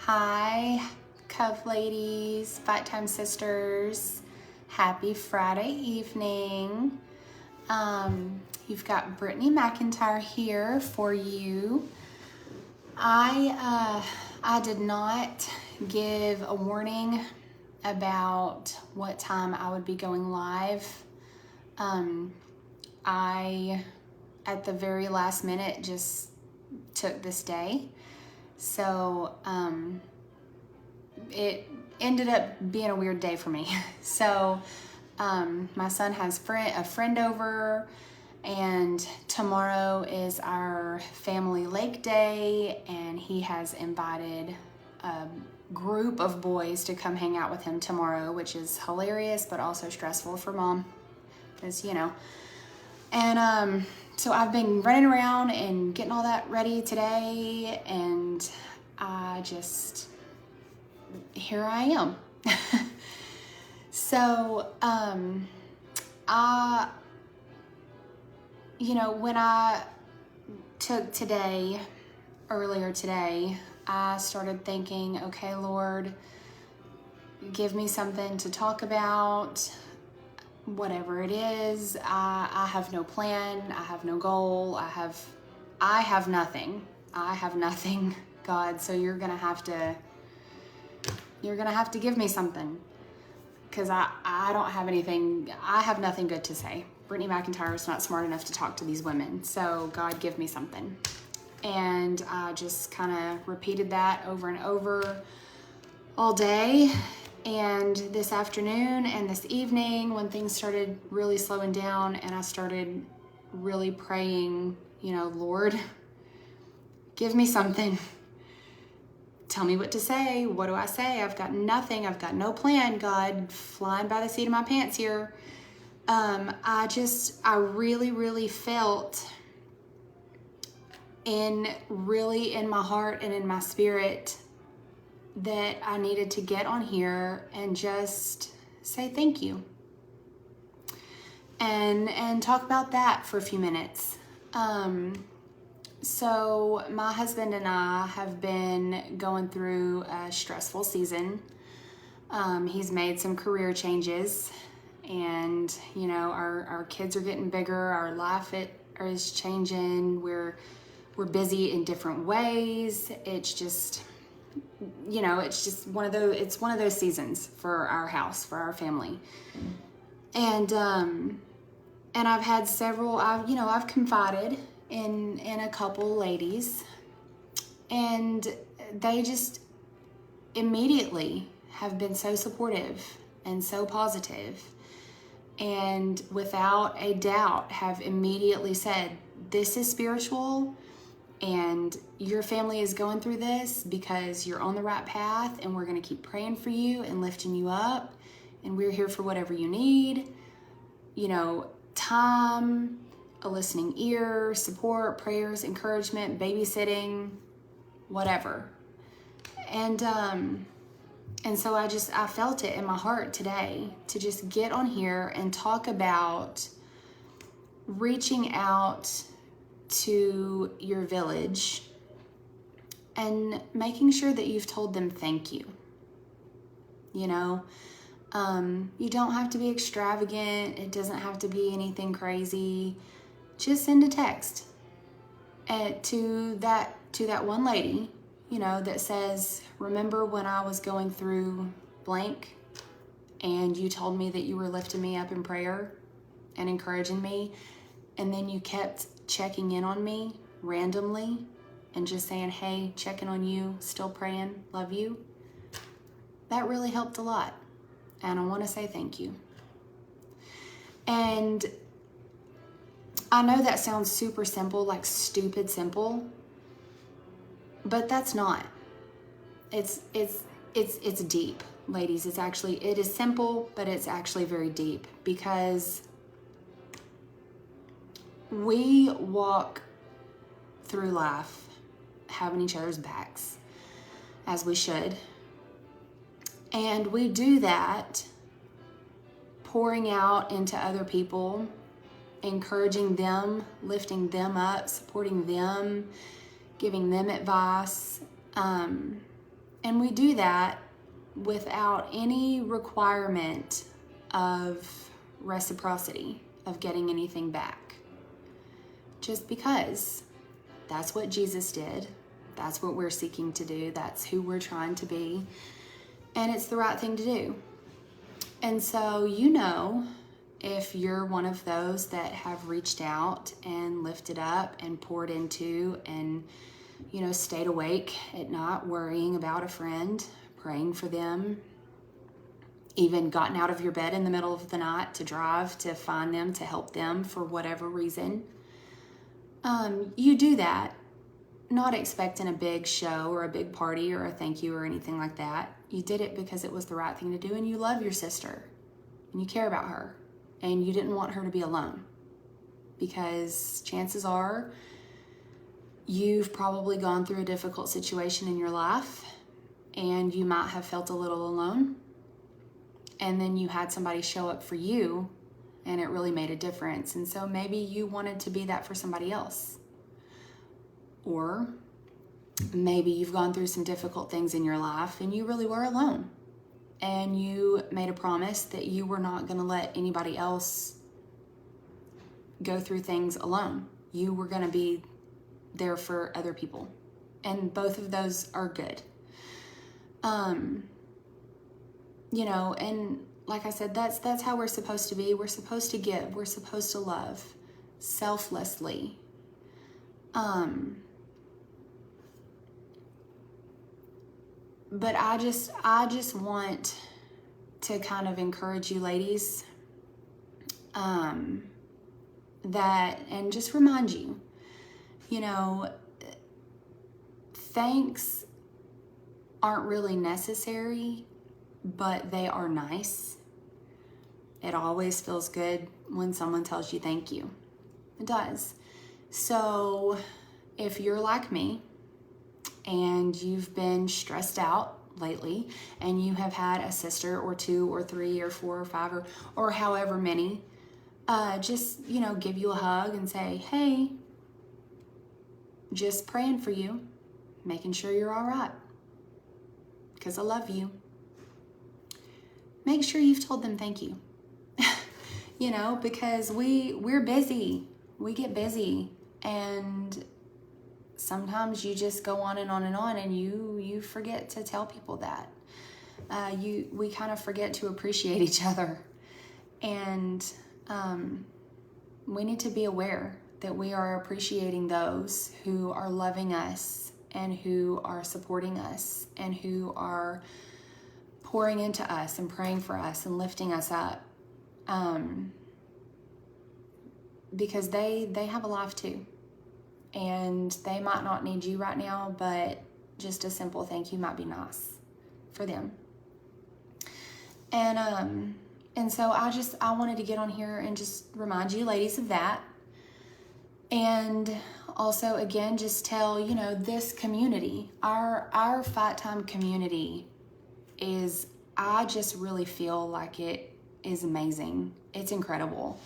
Hi, CovLadies, Fight Time Sisters. Happy Friday evening. You've got Brittany McIntyre here for you. I did not give a warning about what time I would be going live. I, at the very last minute, just took this day. So it ended up being a weird day for me. So my son has a friend over, and tomorrow is our family lake day, and he has invited a group of boys to come hang out with him tomorrow, which is hilarious but also stressful for mom, because and so I've been running around and getting all that ready today, and here I am. So, when I took earlier today, I started thinking, okay, Lord, give me something to talk about. Whatever it is, I have no plan, I have no goal, I have nothing, God, so you're gonna have to give me something, because I don't have anything, I have nothing good to say. Brittany McIntyre is not smart enough to talk to these women, so God, give me something. And I just kind of repeated that over and over all day. And this afternoon and this evening, when things started really slowing down and I started really praying, Lord, give me something. Tell me what to say. What do I say? I've got nothing. I've got no plan, God, flying by the seat of my pants here. I really, really felt in my heart and in my spirit that I needed to get on here and just say thank you and talk about that for a few minutes. So my husband and I have been going through a stressful season. He's made some career changes, and our kids are getting bigger, our life is changing, we're busy in different ways. It's just one of those seasons for our house, for our family. And I've had I've confided in a couple ladies, and they just immediately have been so supportive and so positive, and without a doubt have immediately said, this is spiritual, and your family is going through this because you're on the right path, and we're going to keep praying for you and lifting you up, and we're here for whatever you need. Time, a listening ear, support, prayers, encouragement, babysitting, whatever. And so I felt it in my heart today to just get on here and talk about reaching out to your village and making sure that you've told them thank you. You don't have to be extravagant. It doesn't have to be anything crazy. Just send a text to that one lady, that says, remember when I was going through blank and you told me that you were lifting me up in prayer and encouraging me, and then you kept checking in on me randomly and just saying, hey, checking on you, still praying, love you. That really helped a lot, and I want to say thank you. And I know that sounds super simple, like stupid simple, but that's not. It's deep, ladies. It is simple, but it's actually very deep, because we walk through life having each other's backs, as we should. And we do that pouring out into other people, encouraging them, lifting them up, supporting them, giving them advice. And we do that without any requirement of reciprocity, of getting anything back. Just because that's what Jesus did. That's what we're seeking to do. That's who we're trying to be. And it's the right thing to do. And so, if you're one of those that have reached out and lifted up and poured into and, stayed awake at night worrying about a friend, praying for them, even gotten out of your bed in the middle of the night to drive to find them, to help them for whatever reason, you do that, not expecting a big show or a big party or a thank you or anything like that. You did it because it was the right thing to do, and you love your sister and you care about her and you didn't want her to be alone, because chances are you've probably gone through a difficult situation in your life and you might have felt a little alone, and then you had somebody show up for you and it really made a difference. And so maybe you wanted to be that for somebody else. Or maybe you've gone through some difficult things in your life and you really were alone. And you made a promise that you were not going to let anybody else go through things alone. You were going to be there for other people. And both of those are good. And like I said, that's how we're supposed to be. We're supposed to give. We're supposed to love selflessly. But I just want to kind of encourage you ladies, that, and just remind you, thanks aren't really necessary, but they are nice. It always feels good when someone tells you thank you. It does. So if you're like me and you've been stressed out lately and you have had a sister or two or three or four or five or however many, just, give you a hug and say, hey, just praying for you, making sure you're all right, because I love you. Make sure you've told them thank you. Because we're busy. We get busy, and sometimes you just go on and on and on, and you forget to tell people that. We kind of forget to appreciate each other. And we need to be aware that we are appreciating those who are loving us and who are supporting us and who are pouring into us and praying for us and lifting us up. Because they have a life too. And they might not need you right now, but just a simple thank you might be nice for them. And so I wanted to get on here and just remind you ladies of that. And also, again, just tell, this community, our Fight Time community I just really feel like it is amazing. It's incredible.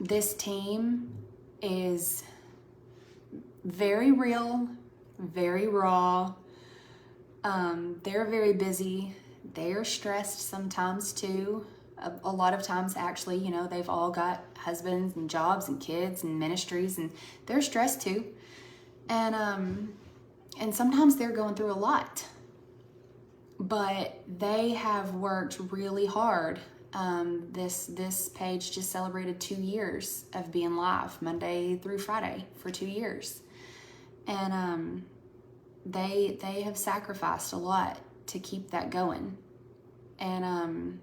This team is very real, very raw. They're very busy. They're stressed sometimes too. A lot of times, actually, they've all got husbands and jobs and kids and ministries, and they're stressed too. And sometimes they're going through a lot. But they have worked really hard. This page just celebrated 2 years of being live Monday through Friday for 2 years. And they have sacrificed a lot to keep that going. And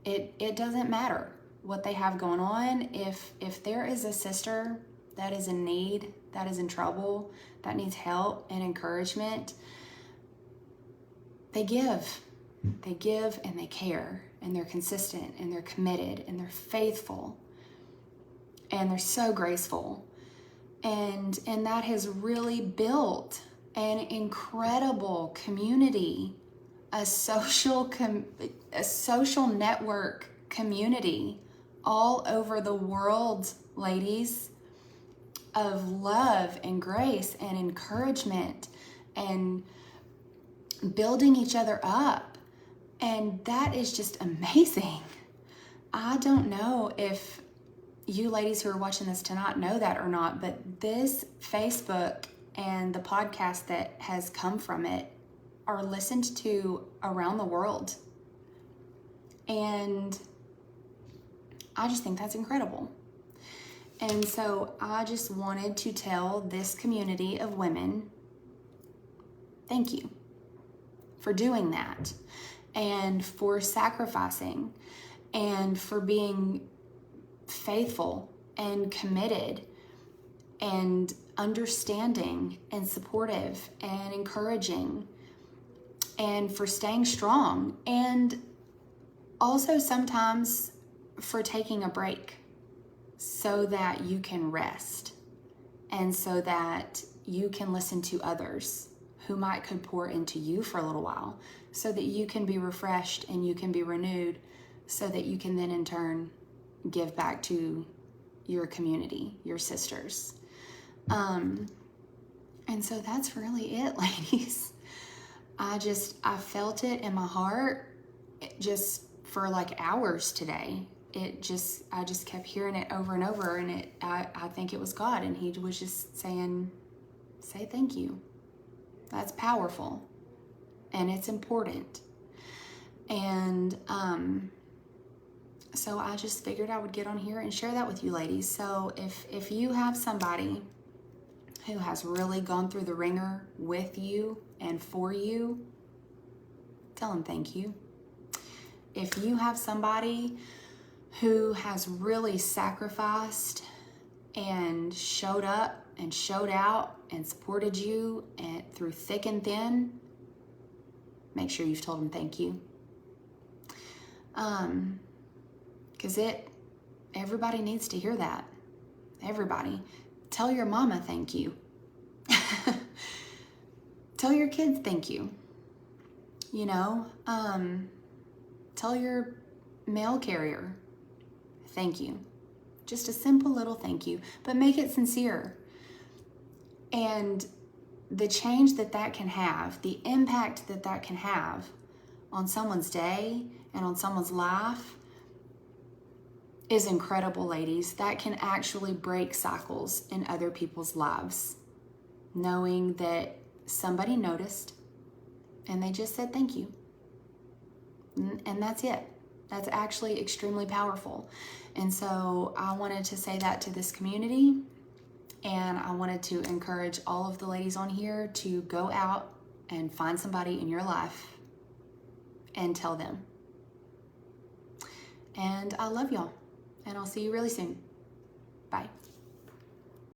it doesn't matter what they have going on. If there is a sister that is in need, that is in trouble, that needs help and encouragement, they give and they care, and they're consistent and they're committed and they're faithful and they're so graceful. And that has really built an incredible community, a social network community all over the world, ladies, of love and grace and encouragement and building each other up. And that is just amazing. I don't know if you ladies who are watching this tonight know that or not, but this Facebook and the podcast that has come from it are listened to around the world. And I just think that's incredible. And so I just wanted to tell this community of women, thank you for doing that, and for sacrificing, and for being faithful and committed and understanding and supportive and encouraging, and for staying strong, and also sometimes for taking a break so that you can rest and so that you can listen to others who could pour into you for a little while, so that you can be refreshed and you can be renewed, so that you can then in turn give back to your community, your sisters. And so that's really it, ladies. I felt it in my heart just for like hours today. I just kept hearing it over and over, and I think it was God, and he was just saying, say thank you. That's powerful, and it's important. And so I just figured I would get on here and share that with you ladies. So if you have somebody who has really gone through the ringer with you and for you, tell them thank you. If you have somebody who has really sacrificed and showed up and showed out and supported you and through thick and thin, make sure you've told them thank you. Because everybody needs to hear that. Everybody. Tell your mama thank you. Tell your kids thank you. You know, tell your mail carrier thank you. Just a simple little thank you, but make it sincere. And the change that can have, the impact that can have on someone's day and on someone's life is incredible, ladies. That can actually break cycles in other people's lives, knowing that somebody noticed and they just said thank you. And that's it. That's actually extremely powerful. And so I wanted to say that to this community, and I wanted to encourage all of the ladies on here to go out and find somebody in your life and tell them. And I love y'all, and I'll see you really soon. Bye.